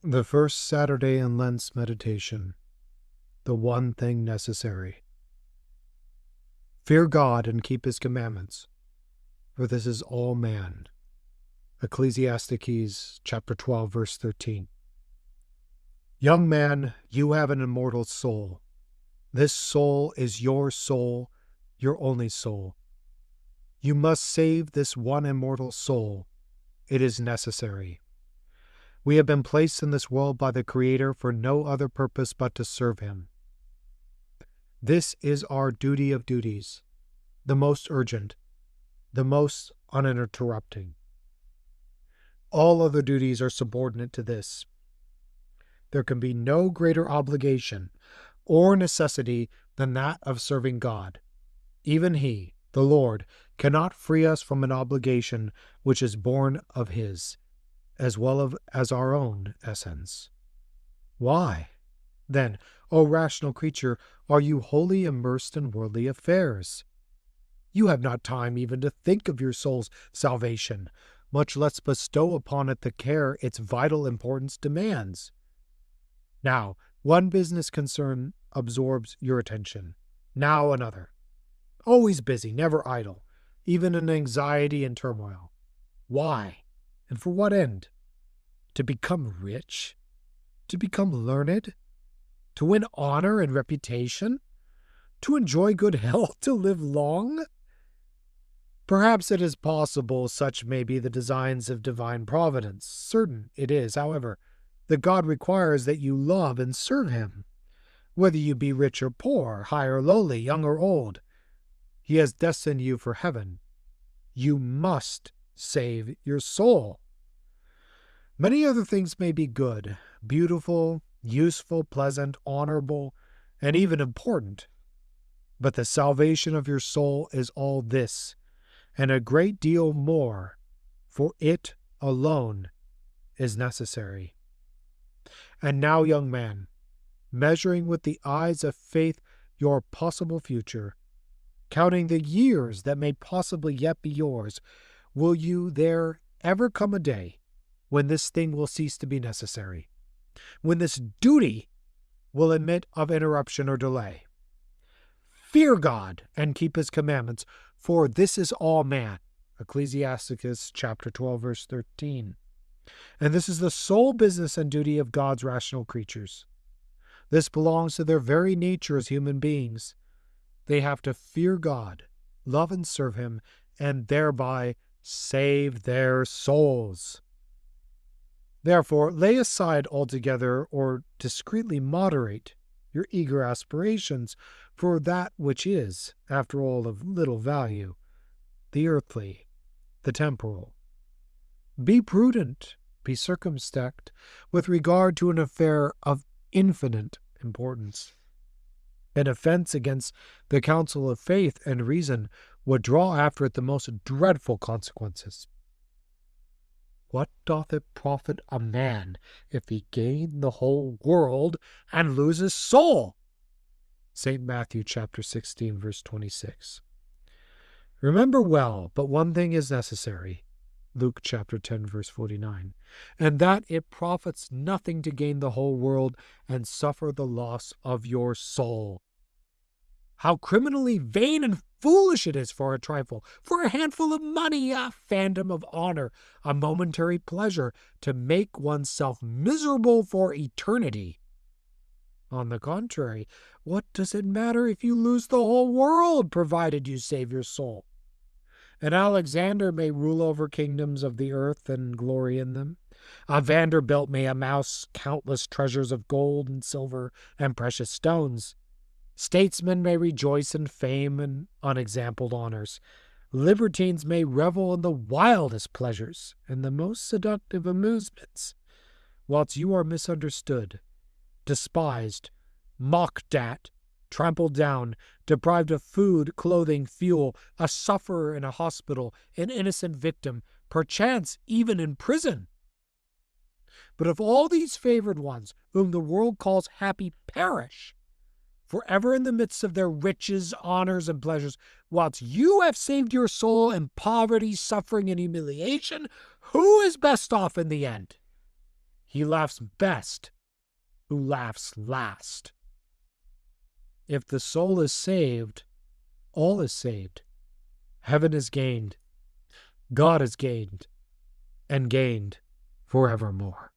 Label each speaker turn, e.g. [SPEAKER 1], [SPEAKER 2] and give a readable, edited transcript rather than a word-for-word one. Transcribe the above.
[SPEAKER 1] The first Saturday in Lent's meditation, the one thing necessary. Fear God and keep his commandments, for this is all man. Ecclesiastes chapter 12, verse 13. Young man, you have an immortal soul. This soul is your soul, your only soul. You must save this one immortal soul. It is necessary. We have been placed in this world by the Creator for no other purpose but to serve him. This is our duty of duties, the most urgent, the most uninterrupting. All other duties are subordinate to this. There can be no greater obligation or necessity than that of serving God. Even He, the Lord, cannot free us from an obligation which is born of His, as well as our own essence. Why, then, O rational creature, are you wholly immersed in worldly affairs? You have not time even to think of your soul's salvation, much less bestow upon it the care its vital importance demands. Now, one business concern absorbs your attention. Now another. Always busy, never idle, even in anxiety and turmoil. Why? And for what end? To become rich? To become learned? To win honor and reputation? To enjoy good health? To live long? Perhaps it is possible such may be the designs of divine providence. Certain it is, however, that God requires that you love and serve him. Whether you be rich or poor, high or lowly, young or old, he has destined you for heaven. You must save your soul. Many other things may be good, beautiful, useful, pleasant, honorable, and even important. But the salvation of your soul is all this, and a great deal more, for it alone is necessary. And now, young man, measuring with the eyes of faith your possible future, counting the years that may possibly yet be yours, will you there ever come a day when this thing will cease to be necessary, when this duty will admit of interruption or delay? Fear God and keep his commandments, for this is all man. Ecclesiastes chapter 12, verse 13. And this is the sole business and duty of God's rational creatures. This belongs to their very nature as human beings. They have to fear God, love and serve him, and thereby save their souls. Therefore, lay aside altogether or discreetly moderate your eager aspirations for that which is, after all, of little value, the earthly, the temporal. Be prudent, be circumspect with regard to an affair of infinite importance. An offense against the counsel of faith and reason would draw after it the most dreadful consequences. What doth it profit a man if he gain the whole world and lose his soul? St. Matthew chapter 16, verse 26. Remember well, but one thing is necessary. Luke chapter 10, verse 49. And that it profits nothing to gain the whole world and suffer the loss of your soul. How criminally vain and foolish it is for a trifle, for a handful of money, a phantom of honor, a momentary pleasure, to make oneself miserable for eternity. On the contrary, what does it matter if you lose the whole world, provided you save your soul? An Alexander may rule over kingdoms of the earth and glory in them. A Vanderbilt may amass countless treasures of gold and silver and precious stones. Statesmen may rejoice in fame and unexampled honors. Libertines may revel in the wildest pleasures and the most seductive amusements, whilst you are misunderstood, despised, mocked at, trampled down, deprived of food, clothing, fuel, a sufferer in a hospital, an innocent victim, perchance even in prison. But if all these favored ones, whom the world calls happy, perish, forever in the midst of their riches, honors, and pleasures, whilst you have saved your soul in poverty, suffering, and humiliation, who is best off in the end? He laughs best who laughs last. If the soul is saved, all is saved. Heaven is gained, God is gained, and gained forevermore.